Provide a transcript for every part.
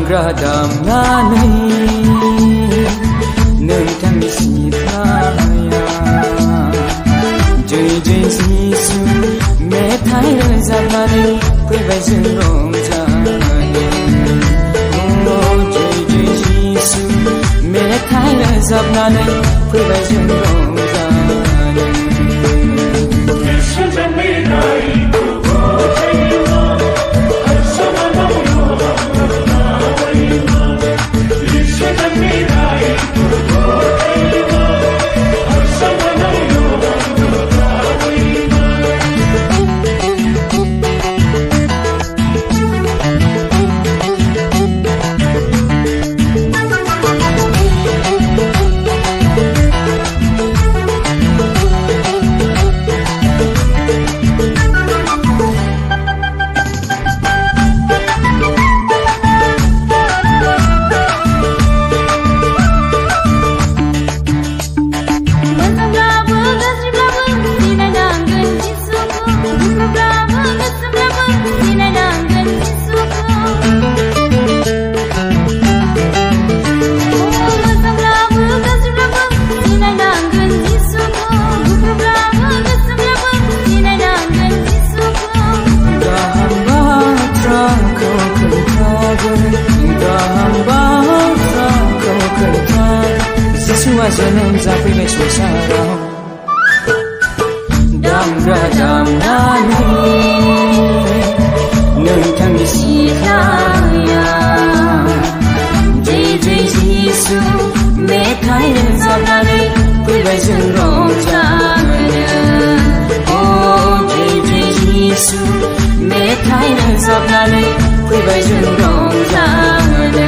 दामग्रा दामनानै नोंथांनि सिथ्लाया जै जै जिसु मेथाइ रोजाबनानै फैबाय जों रंजानो जै जै जिसु मेथाइ रोजाबनानै फैबाय जों रंजानो जोनोम जाफैबाय संसाराव दामग्रा दामनानै नोंथांनि सिथ्लाया जै जै जिसु मेथाइ रोजाबनानै फैबाय जों रंजानो जै जै जिसु मेथाइ रोजाबनानै फैबाय जों रंजानो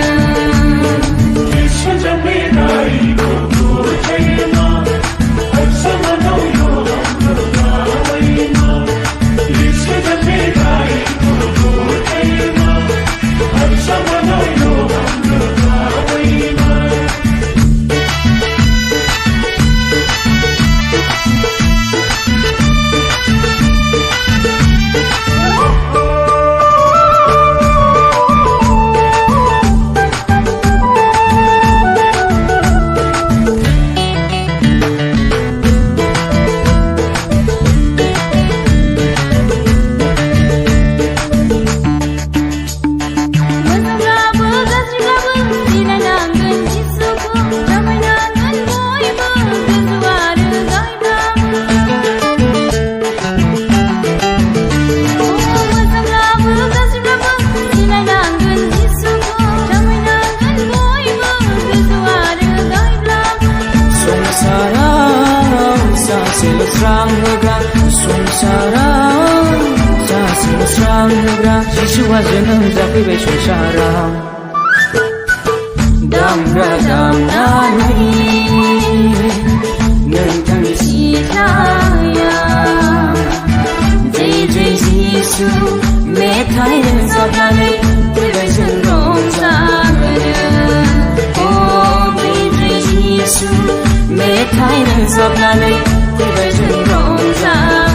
संसाराव सासेल' स्रां होग्रा जिसुआ जोनोम जाफैबाय संसाराव दामग्रा दामनानै नोंथांनि सिथ्लाया जै जै जिसु मेथाइ रोजाबनानै फैबाय जों रंजानो जै जै जिसु मेथाइ रोजाबनानै फैबाय जों रंजानो